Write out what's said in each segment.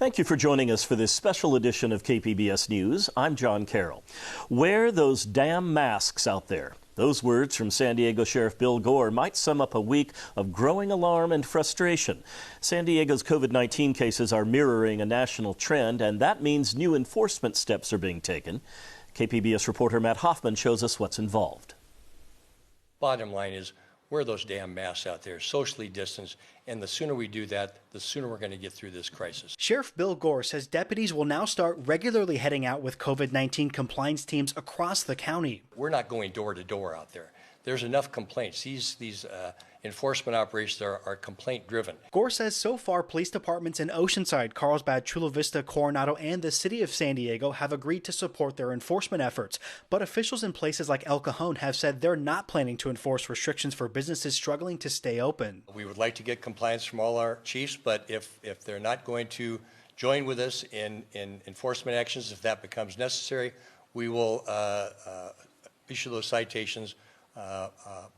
Thank you for joining us for this special edition of KPBS News. I'm John Carroll. Wear those damn masks out there. Those words from San Diego Sheriff Bill Gore might sum up a week of growing alarm and frustration. San Diego's COVID-19 cases are mirroring a national trend, and that means new enforcement steps are being taken. KPBS reporter Matt Hoffman shows us what's involved. Bottom line is, wear those damn masks out there, socially distanced, and the sooner we do that, the sooner we're going to get through this crisis. Sheriff Bill Gore says deputies will now start regularly heading out with COVID-19 compliance teams across the county. We're not going door to door out there. There's enough complaints. These enforcement operations are complaint driven. Gore says so far police departments in Oceanside, Carlsbad, Chula Vista, Coronado, and the city of San Diego have agreed to support their enforcement efforts. But officials in places like El Cajon have said they're not planning to enforce restrictions for businesses struggling to stay open. We would like to get compliance from all our chiefs, but if they're not going to join with us in enforcement actions, if that becomes necessary, we will issue those citations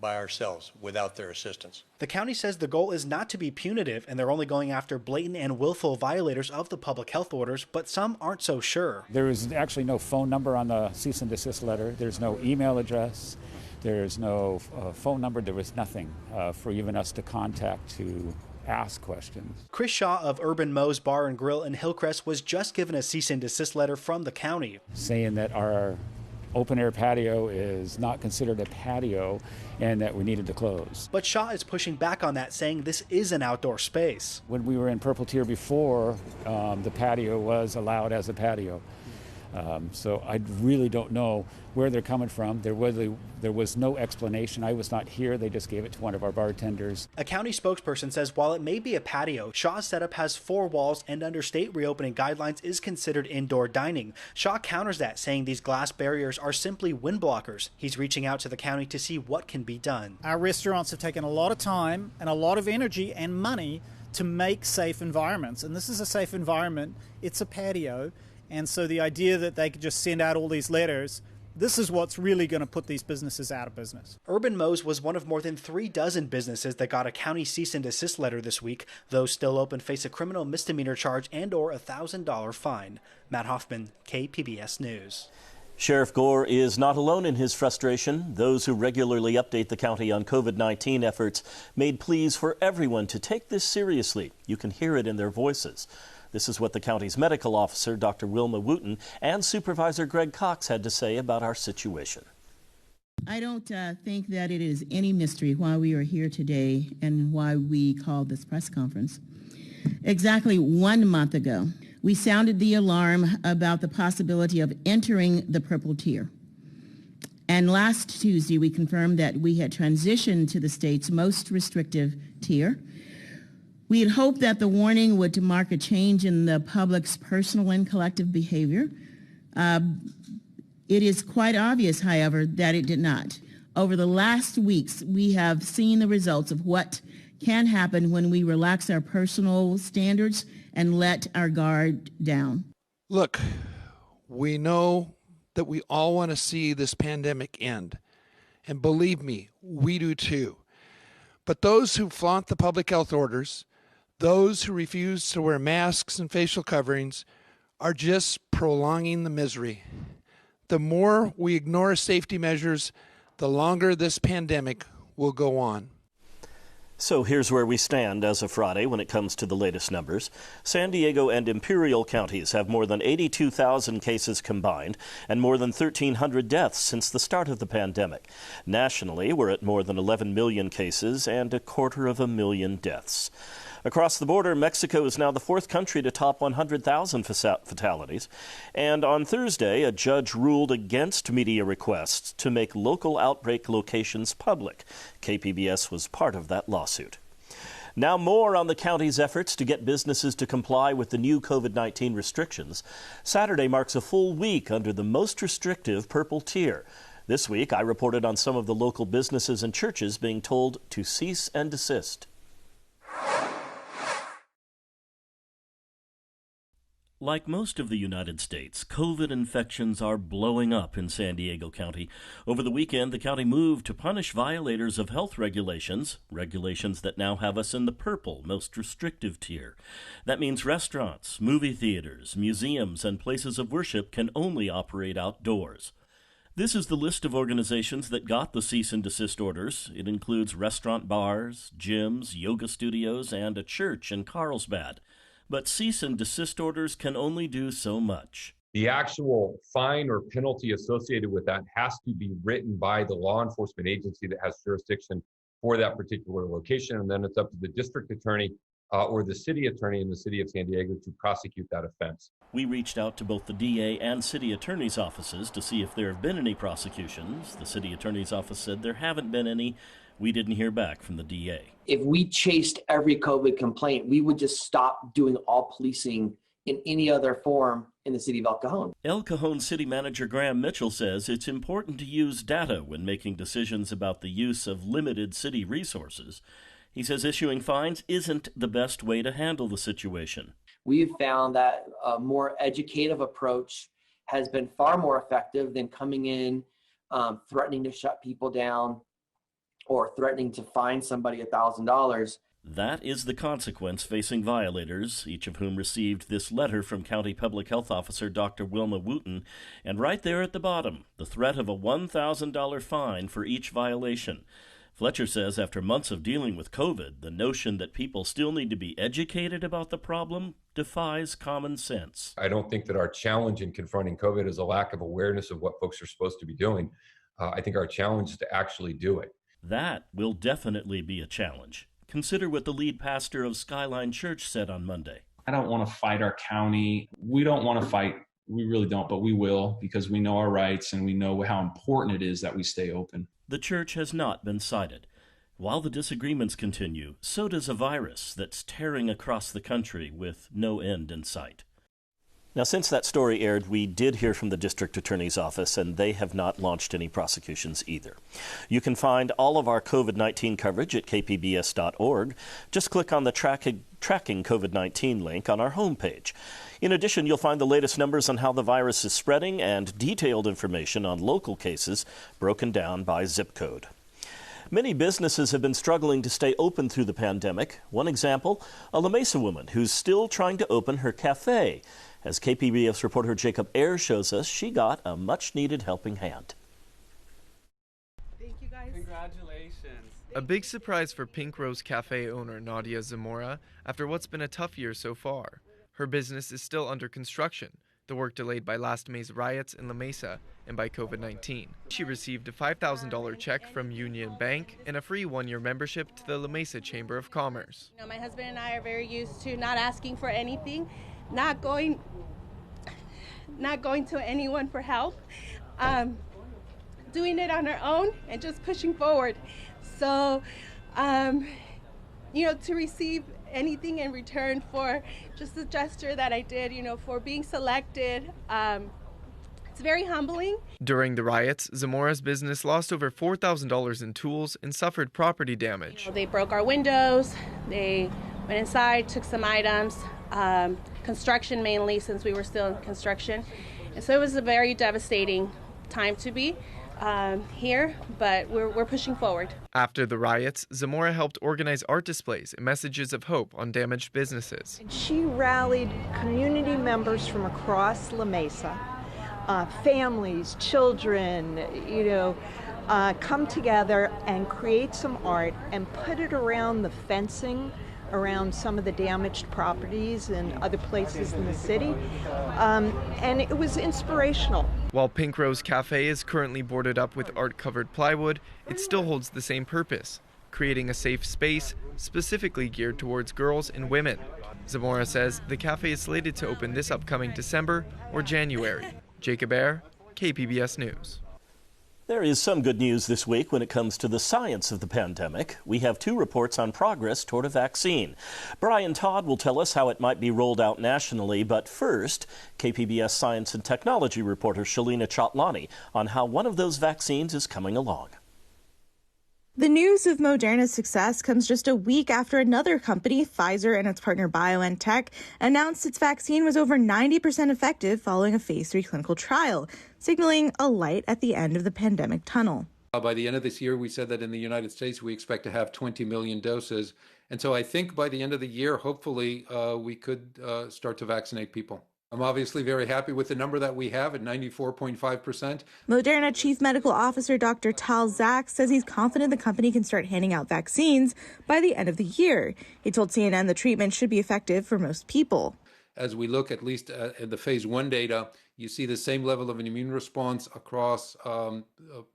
by ourselves without their assistance. The county says the goal is not to be punitive and they're only going after blatant and willful violators of the public health orders, but some aren't so sure. There is actually no phone number on the cease and desist letter. There's no email address. There's no phone number. There was nothing for even us to contact to ask questions. Chris Shaw of Urban Moe's Bar and Grill in Hillcrest was just given a cease and desist letter from the county, saying that our open-air patio is not considered a patio and that we needed to close. But Shaw is pushing back on that, saying this is an outdoor space. When we were in Purple Tier before, the patio was allowed as a patio. So I really don't know where they're coming from. There was no explanation. I was not here. They just gave it to one of our bartenders. A county spokesperson says while it may be a patio, Shaw's setup has 4 walls and under state reopening guidelines is considered indoor dining. Shaw counters that, saying these glass barriers are simply wind blockers. He's reaching out to the county to see what can be done. Our restaurants have taken a lot of time and a lot of energy and money to make safe environments. And this is a safe environment. It's a patio. And so the idea that they could just send out all these letters, this is what's really going to put these businesses out of business. Urban Moe's was one of more than 36 businesses that got a county cease and desist letter this week. Those still open face a criminal misdemeanor charge and/or a $1,000 fine. Matt Hoffman, KPBS News. Sheriff Gore is not alone in his frustration. Those who regularly update the county on COVID-19 efforts made pleas for everyone to take this seriously. You can hear it in their voices. This is what the county's medical officer, Dr. Wilma Wooten, and Supervisor Greg Cox had to say about our situation. I don't think that it is any mystery why we are here today and why we called this press conference. Exactly 1 month ago, we sounded the alarm about the possibility of entering the purple tier. And last Tuesday, we confirmed that we had transitioned to the state's most restrictive tier. We had hoped that the warning would mark a change in the public's personal and collective behavior. It is quite obvious, however, that it did not. Over the last weeks, we have seen the results of what can happen when we relax our personal standards and let our guard down. Look, we know that we all want to see this pandemic end. And believe me, we do too. But those who flaunt the public health orders, those who refuse to wear masks and facial coverings, are just prolonging the misery. The more we ignore safety measures, the longer this pandemic will go on. So here's where we stand as of Friday when it comes to the latest numbers. San Diego and Imperial counties have more than 82,000 cases combined and more than 1,300 deaths since the start of the pandemic. Nationally, we're at more than 11 million cases and 250,000 deaths. Across the border, Mexico is now the 4th country to top 100,000 fatalities. And on Thursday, a judge ruled against media requests to make local outbreak locations public. KPBS was part of that lawsuit. Now more on the county's efforts to get businesses to comply with the new COVID-19 restrictions. Saturday marks a full week under the most restrictive purple tier. This week, I reported on some of the local businesses and churches being told to cease and desist. Like most of the United States, COVID infections are blowing up in San Diego County. Over the weekend, the county moved to punish violators of health regulations that now have us in the purple, most restrictive tier. That means restaurants, movie theaters, museums, and places of worship can only operate outdoors. This is the list of organizations that got the cease and desist orders. It includes restaurant bars, gyms, yoga studios, and a church in Carlsbad. But cease and desist orders can only do so much. The actual fine or penalty associated with that has to be written by the law enforcement agency that has jurisdiction for that particular location, and then it's up to the district attorney or the city attorney in the city of San Diego to prosecute that offense. We reached out to both the DA and city attorney's offices to see if there have been any prosecutions. The city attorney's office said there haven't been any. We didn't hear back from the DA. If we chased every COVID complaint, we would just stop doing all policing in any other form in the city of El Cajon. El Cajon City Manager Graham Mitchell says it's important to use data when making decisions about the use of limited city resources. He says issuing fines isn't the best way to handle the situation. We've found that a more educative approach has been far more effective than coming in, threatening to shut people down, or threatening to fine somebody $1,000. That is the consequence facing violators, each of whom received this letter from County Public Health Officer Dr. Wilma Wooten, and right there at the bottom, the threat of a $1,000 fine for each violation. Fletcher says after months of dealing with COVID, the notion that people still need to be educated about the problem defies common sense. I don't think that our challenge in confronting COVID is a lack of awareness of what folks are supposed to be doing. I think our challenge is to actually do it. That will definitely be a challenge. Consider what the lead pastor of Skyline Church said on Monday. I don't want to fight our county. We don't want to fight. We really don't, but we will, because we know our rights and we know how important it is that we stay open. The church has not been cited. While the disagreements continue, so does a virus that's tearing across the country with no end in sight. Now, since that story aired, we did hear from the district attorney's office, and they have not launched any prosecutions either. You can find all of our COVID-19 coverage at kpbs.org. Just click on the Tracking COVID-19 link on our homepage. In addition, you'll find the latest numbers on how the virus is spreading and detailed information on local cases broken down by zip code. Many businesses have been struggling to stay open through the pandemic. One example, a La Mesa woman who's still trying to open her cafe. As KPBS reporter Jacob Ayers shows us, she got a much-needed helping hand. Thank you, guys. Congratulations. A big surprise for Pink Rose Cafe owner Nadia Zamora after what's been a tough year so far. Her business is still under construction, the work delayed by last May's riots in La Mesa and by COVID-19. She received a $5,000 check from Union Bank and a free one-year membership to the La Mesa Chamber of Commerce. You know, my husband and I are very used to not asking for anything, not going to anyone for help, doing it on our own and just pushing forward. So, to receive anything in return for just the gesture that I did, for being selected, it's very humbling. During the riots, Zamora's business lost over $4,000 in tools and suffered property damage. They broke our windows, they went inside, took some items, construction mainly, since we were still in construction. And so it was a very devastating time to be here, but we're pushing forward. After the riots, Zamora helped organize art displays and messages of hope on damaged businesses. She rallied community members from across La Mesa, families, children, come together and create some art and put it around the fencing around some of the damaged properties and other places in the city, and it was inspirational. While Pink Rose Cafe is currently boarded up with art-covered plywood, it still holds the same purpose, creating a safe space specifically geared towards girls and women. Zamora says the cafe is slated to open this upcoming December or January. Jacob Ayers, KPBS News. There is some good news this week when it comes to the science of the pandemic. We have 2 reports on progress toward a vaccine. Brian Todd will tell us how it might be rolled out nationally, but first, KPBS science and technology reporter Shalina Chatlani on how one of those vaccines is coming along. The news of Moderna's success comes just a week after another company, Pfizer and its partner BioNTech, announced its vaccine was over 90% effective following a phase 3 clinical trial, signaling a light at the end of the pandemic tunnel. By the end of this year, we said that in the United States, we expect to have 20 million doses. And so I think by the end of the year, hopefully, we could start to vaccinate people. I'm obviously very happy with the number that we have at 94.5%. Moderna Chief Medical Officer Dr. Tal Zaks says he's confident the company can start handing out vaccines by the end of the year. He told CNN the treatment should be effective for most people. As we look at least at the phase 1 data, you see the same level of an immune response across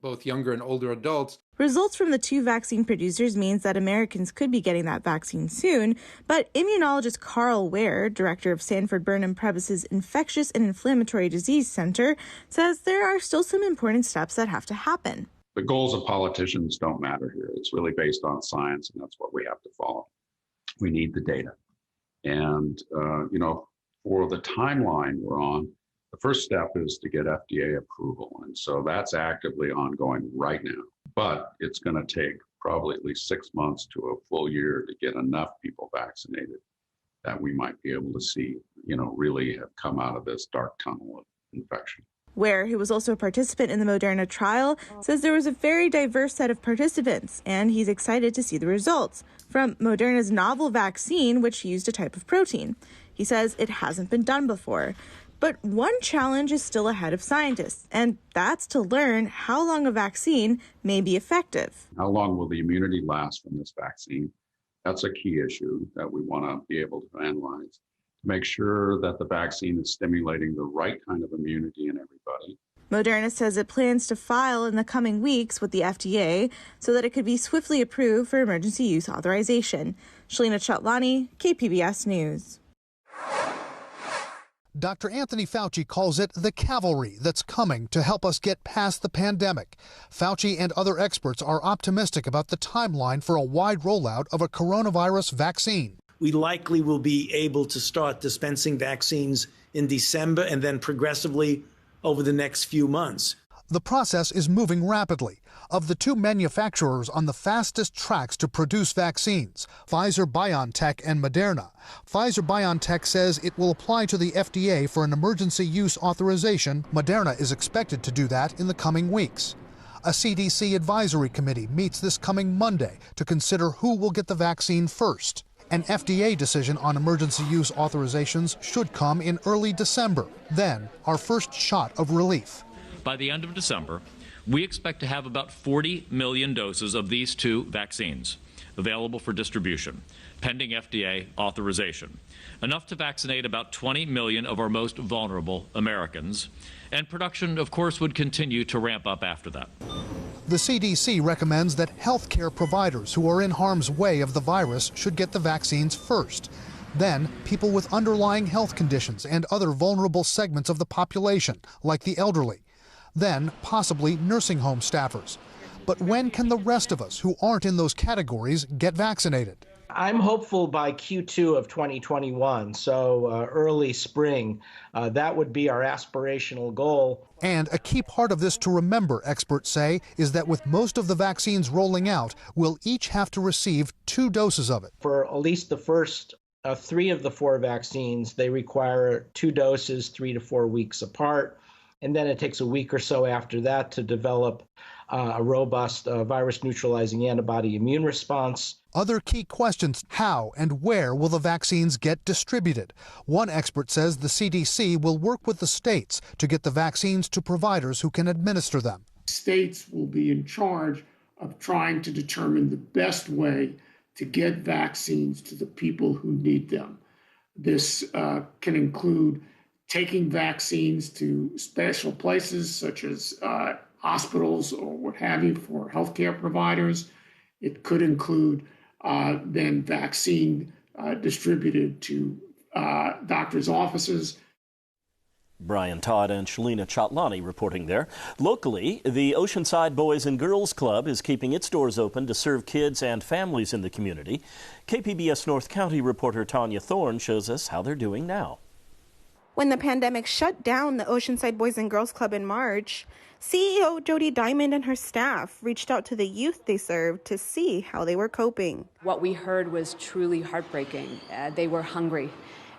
both younger and older adults. Results from the two vaccine producers means that Americans could be getting that vaccine soon, but immunologist Carl Ware, director of Sanford Burnham Prebys's Infectious and Inflammatory Disease Center, says there are still some important steps that have to happen. The goals of politicians don't matter here. It's really based on science, and that's what we have to follow. We need the data. And, for the timeline we're on, the first step is to get FDA approval. And so that's actively ongoing right now. But it's going to take probably at least 6 months to a full year to get enough people vaccinated that we might be able to see, really have come out of this dark tunnel of infection. Ware, who was also a participant in the Moderna trial, says there was a very diverse set of participants, and he's excited to see the results from Moderna's novel vaccine, which used a type of protein. He says it hasn't been done before. But one challenge is still ahead of scientists, and that's to learn how long a vaccine may be effective. How long will the immunity last from this vaccine? That's a key issue that we want to be able to analyze to make sure that the vaccine is stimulating the right kind of immunity in everybody. Moderna says it plans to file in the coming weeks with the FDA so that it could be swiftly approved for emergency use authorization. Shalina Chatlani, KPBS News. Dr. Anthony Fauci calls it the cavalry that's coming to help us get past the pandemic. Fauci and other experts are optimistic about the timeline for a wide rollout of a coronavirus vaccine. We likely will be able to start dispensing vaccines in December and then progressively over the next few months. The process is moving rapidly. Of the two manufacturers on the fastest tracks to produce vaccines, Pfizer-BioNTech and Moderna, Pfizer-BioNTech says it will apply to the FDA for an emergency use authorization. Moderna is expected to do that in the coming weeks. A CDC advisory committee meets this coming Monday to consider who will get the vaccine first. An FDA decision on emergency use authorizations should come in early December. Then, our first shot of relief. By the end of December, we expect to have about 40 million doses of these two vaccines available for distribution, pending FDA authorization, enough to vaccinate about 20 million of our most vulnerable Americans. And production, of course, would continue to ramp up after that. The CDC recommends that healthcare providers who are in harm's way of the virus should get the vaccines first. Then, people with underlying health conditions and other vulnerable segments of the population, like the elderly. Then, possibly nursing home staffers. But when can the rest of us who aren't in those categories get vaccinated? I'm hopeful by Q2 of 2021, so early spring. That would be our aspirational goal. And a key part of this to remember, experts say, is that with most of the vaccines rolling out, we'll each have to receive 2 doses of it. For at least the first 3 of the 4 vaccines, they require 2 doses, 3 to 4 weeks apart. And then it takes a week or so after that to develop a robust virus-neutralizing antibody immune response. Other key questions: how and where will the vaccines get distributed? One expert says the CDC will work with the states to get the vaccines to providers who can administer them. States will be in charge of trying to determine the best way to get vaccines to the people who need them. This can include taking vaccines to special places such as hospitals or what have you for healthcare providers. It could include then vaccine distributed to doctors' offices. Brian Todd and Shalina Chatlani reporting there. Locally, the Oceanside Boys and Girls Club is keeping its doors open to serve kids and families in the community. KPBS North County reporter Tanya Thorne shows us how they're doing now. When the pandemic shut down the Oceanside Boys and Girls Club in March, CEO Jody Diamond and her staff reached out to the youth they served to see how they were coping. What we heard was truly heartbreaking. They were hungry.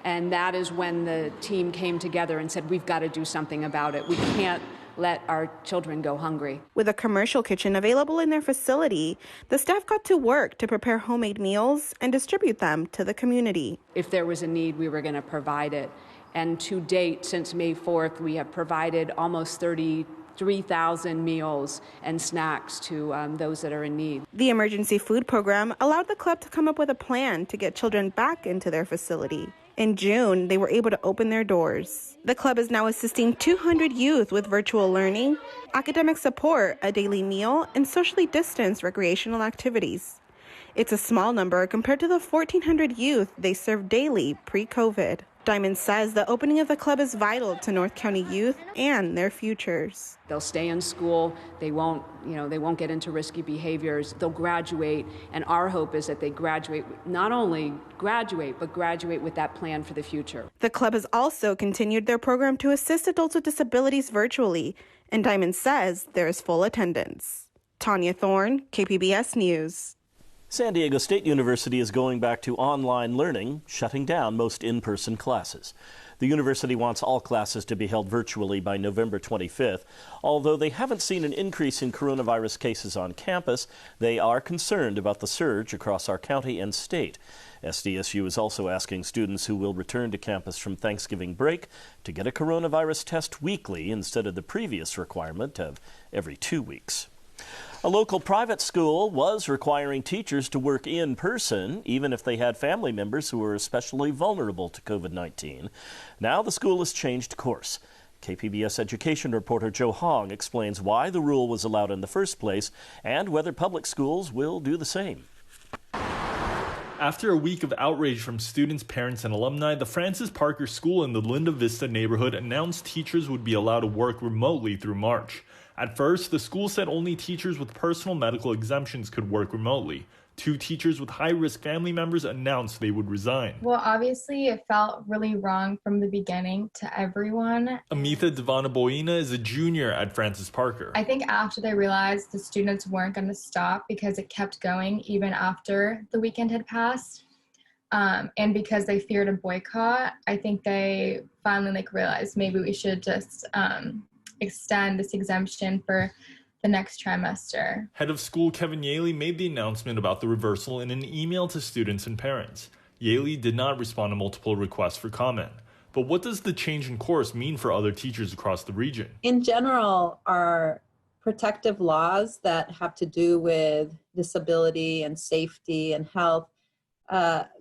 And that is when the team came together and said, we've got to do something about it. We can't let our children go hungry. With a commercial kitchen available in their facility, the staff got to work to prepare homemade meals and distribute them to the community. If there was a need, we were going to provide it. And to date, since May 4th, we have provided almost 33,000 meals and snacks to those that are in need. The emergency food program allowed the club to come up with a plan to get children back into their facility. In June, they were able to open their doors. The club is now assisting 200 youth with virtual learning, academic support, a daily meal, and socially distanced recreational activities. It's a small number compared to the 1,400 youth they serve daily pre-COVID. Diamond says the opening of the club is vital to North County youth and their futures. They'll stay in school. They won't get into risky behaviors. They'll graduate. And our hope is that they graduate, not only graduate, but graduate with that plan for the future. The club has also continued their program to assist adults with disabilities virtually. And Diamond says there is full attendance. Tanya Thorne, KPBS News. San Diego State University is going back to online learning, shutting down most in-person classes. The university wants all classes to be held virtually by November 25th. Although they haven't seen an increase in coronavirus cases on campus, they are concerned about the surge across our county and state. SDSU is also asking students who will return to campus from Thanksgiving break to get a coronavirus test weekly instead of the previous requirement of every 2 weeks. A local private school was requiring teachers to work in person, even if they had family members who were especially vulnerable to COVID-19. Now the school has changed course. KPBS education reporter Joe Hong explains why the rule was allowed in the first place and whether public schools will do the same. After a week of outrage from students, parents, and alumni, the Francis Parker School in the Linda Vista neighborhood announced teachers would be allowed to work remotely through March. At first, the school said only teachers with personal medical exemptions could work remotely. 2 teachers with high-risk family members announced they would resign. Well, obviously, it felt really wrong from the beginning to everyone. Amitha Devanaboina is a junior at Francis Parker. I think after they realized the students weren't going to stop because it kept going even after the weekend had passed, and because they feared a boycott, I think they finally realized maybe we should just extend this exemption for the next trimester. Head of school Kevin Yaley made the announcement about the reversal in an email to students and parents. Yaley did not respond to multiple requests for comment. But what does the change in course mean for other teachers across the region? In general, our protective laws that have to do with disability and safety and health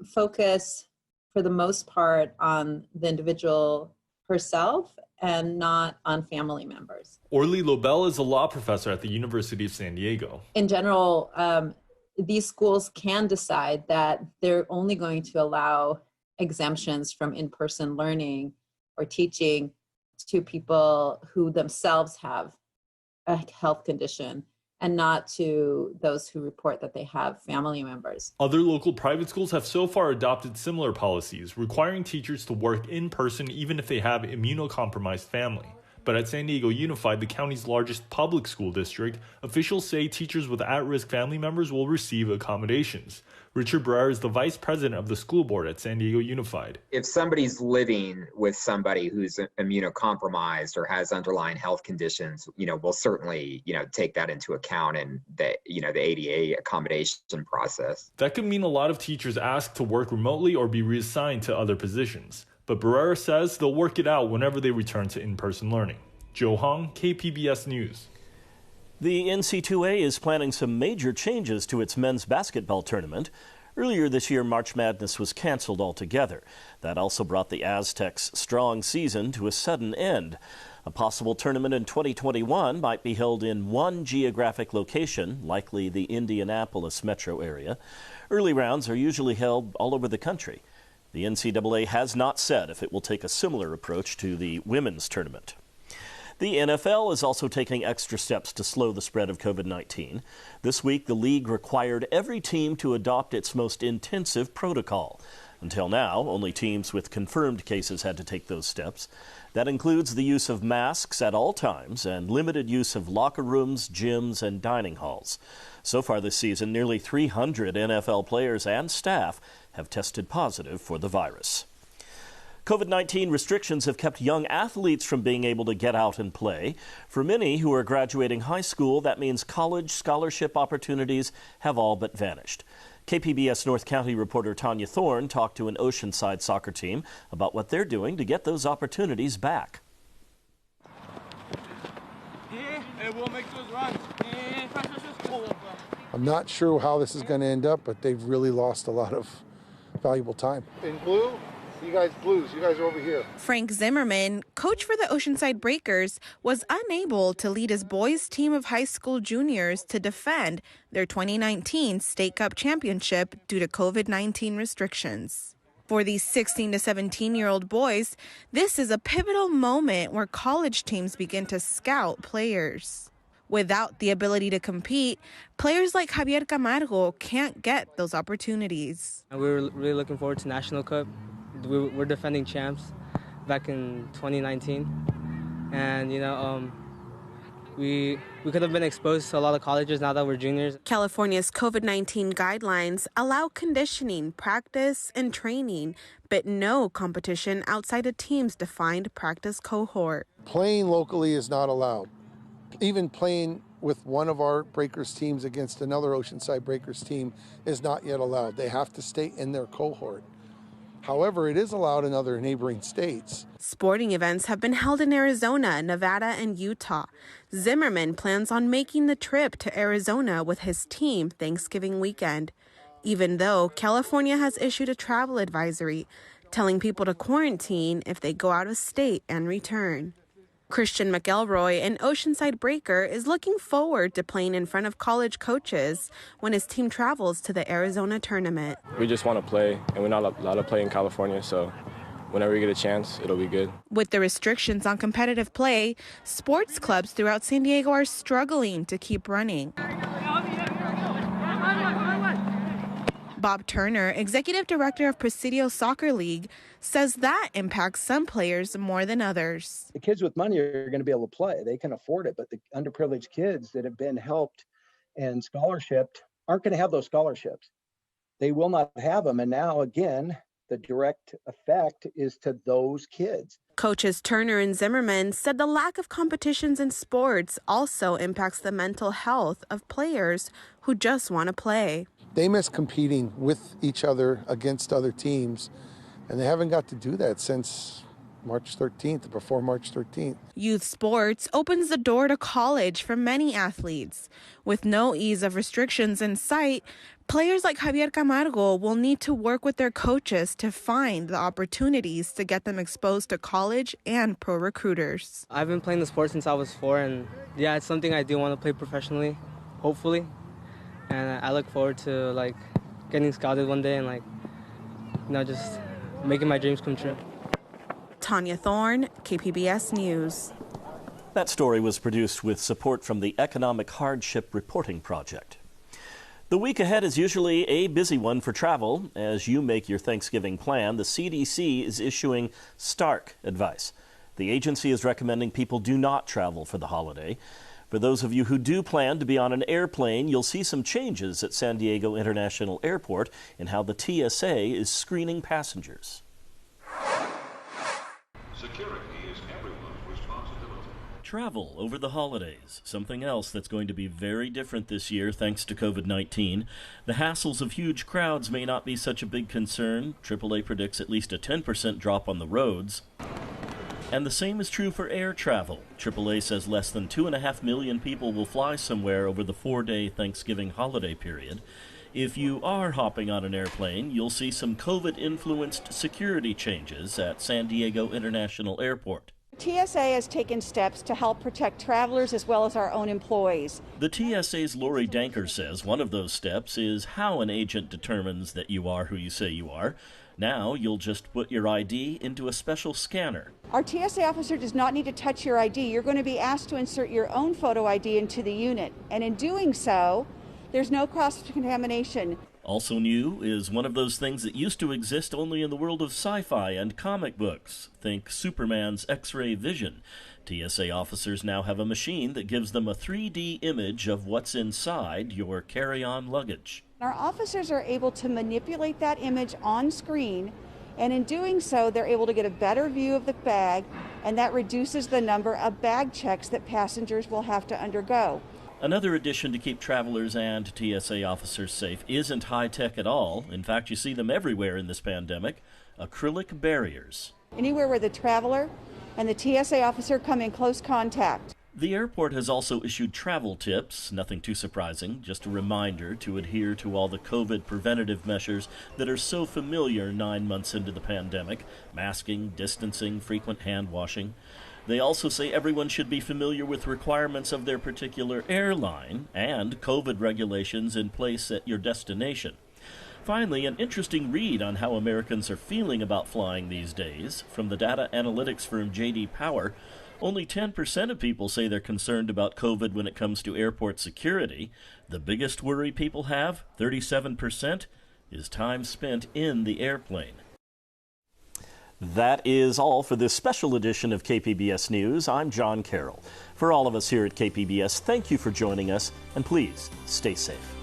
focus for the most part on the individual herself and not on family members. Orly Lobel is a law professor at the University of San Diego. In general, these schools can decide that they're only going to allow exemptions from in-person learning or teaching to people who themselves have a health condition and not to those who report that they have family members. Other local private schools have so far adopted similar policies, requiring teachers to work in person even if they have immunocompromised family. But at San Diego Unified, the county's largest public school district, officials say teachers with at-risk family members will receive accommodations. Richard Brer is the vice president of the school board at San Diego Unified. If somebody's living with somebody who's immunocompromised or has underlying health conditions, we'll certainly, take that into account in the ADA accommodation process. That could mean a lot of teachers asked to work remotely or be reassigned to other positions. But Barrera says they'll work it out whenever they return to in-person learning. Joe Hong, KPBS News. The NC2A is planning some major changes to its men's basketball tournament. Earlier this year, March Madness was canceled altogether. That also brought the Aztecs' strong season to a sudden end. A possible tournament in 2021 might be held in one geographic location, likely the Indianapolis metro area. Early rounds are usually held all over the country. The NCAA has not said if it will take a similar approach to the women's tournament. The NFL is also taking extra steps to slow the spread of COVID-19. This week, the league required every team to adopt its most intensive protocol. Until now, only teams with confirmed cases had to take those steps. That includes the use of masks at all times and limited use of locker rooms, gyms, and dining halls. So far this season, nearly 300 NFL players and staff have tested positive for the virus. COVID-19 restrictions have kept young athletes from being able to get out and play. For many who are graduating high school, that means college scholarship opportunities have all but vanished. KPBS North County reporter Tanya Thorne talked to an Oceanside soccer team about what they're doing to get those opportunities back. I'm not sure how this is going to end up, but they've really lost a lot of valuable time. In blue, you guys blues, you guys are over here. Frank Zimmerman, coach for the Oceanside Breakers, was unable to lead his boys' team of high school juniors to defend their 2019 State Cup championship due to COVID-19 restrictions. For these 16 to 17-year-old boys, this is a pivotal moment where college teams begin to scout players. Without the ability to compete, players like Javier Camargo can't get those opportunities. We're really looking forward to National Cup. We're defending champs back in 2019, and we could have been exposed to a lot of colleges now that we're juniors. California's COVID-19 guidelines allow conditioning, practice, and training, but no competition outside a team's defined practice cohort. Playing locally is not allowed. Even playing with one of our Breakers teams against another Oceanside Breakers team is not yet allowed. They have to stay in their cohort. However, it is allowed in other neighboring states. Sporting events have been held in Arizona, Nevada, and Utah. Zimmerman plans on making the trip to Arizona with his team Thanksgiving weekend, even though California has issued a travel advisory telling people to quarantine if they go out of state and return. Christian McElroy, an Oceanside Breaker, is looking forward to playing in front of college coaches when his team travels to the Arizona tournament. We just want to play, and we're not allowed to play in California, so whenever we get a chance, it'll be good. With the restrictions on competitive play, sports clubs throughout San Diego are struggling to keep running. Bob Turner, executive director of Presidio Soccer League, says that impacts some players more than others. The kids with money are going to be able to play. They can afford it, but the underprivileged kids that have been helped and scholarshiped aren't going to have those scholarships. They will not have them. And now, again, the direct effect is to those kids. Coaches Turner and Zimmerman said the lack of competitions in sports also impacts the mental health of players who just want to play. They miss competing with each other against other teams, and they haven't got to do that since March 13th, before March 13th. Youth sports opens the door to college for many athletes. With no ease of restrictions in sight, players like Javier Camargo will need to work with their coaches to find the opportunities to get them exposed to college and pro recruiters. I've been playing the sport since I was 4, and yeah, it's something I do want to play professionally, hopefully. And I look forward to getting scouted one day and just making my dreams come true. Tanya Thorne, KPBS News. That story was produced with support from the Economic Hardship Reporting Project. The week ahead is usually a busy one for travel. As you make your Thanksgiving plan, the CDC is issuing stark advice. The agency is recommending people do not travel for the holiday. For those of you who do plan to be on an airplane, you'll see some changes at San Diego International Airport in how the TSA is screening passengers. Security is everyone's responsibility. Travel over the holidays, something else that's going to be very different this year thanks to COVID-19. The hassles of huge crowds may not be such a big concern. AAA predicts at least a 10% drop on the roads. And the same is true for air travel. AAA says less than 2.5 million people will fly somewhere over the 4-day Thanksgiving holiday period. If you are hopping on an airplane, you'll see some COVID-influenced security changes at San Diego International Airport. TSA has taken steps to help protect travelers as well as our own employees. The TSA's Lori Danker says one of those steps is how an agent determines that you are who you say you are. Now you'll just put your ID into a special scanner. Our TSA officer does not need to touch your ID. You're going to be asked to insert your own photo ID into the unit. And in doing so, there's no cross-contamination. Also new is one of those things that used to exist only in the world of sci-fi and comic books. Think Superman's X-ray vision. TSA officers now have a machine that gives them a 3D image of what's inside your carry-on luggage. Our officers are able to manipulate that image on screen, and in doing so, they're able to get a better view of the bag, and that reduces the number of bag checks that passengers will have to undergo. Another addition to keep travelers and TSA officers safe isn't high-tech at all. In fact, you see them everywhere in this pandemic. Acrylic barriers. Anywhere where the traveler and the TSA officer come in close contact. The airport has also issued travel tips, nothing too surprising, just a reminder to adhere to all the COVID preventative measures that are so familiar 9 months into the pandemic: masking, distancing, frequent hand washing. They also say everyone should be familiar with requirements of their particular airline and COVID regulations in place at your destination. Finally, an interesting read on how Americans are feeling about flying these days. From the data analytics firm J.D. Power, only 10% of people say they're concerned about COVID when it comes to airport security. The biggest worry people have, 37%, is time spent in the airplane. That is all for this special edition of KPBS News. I'm John Carroll. For all of us here at KPBS, thank you for joining us, and please stay safe.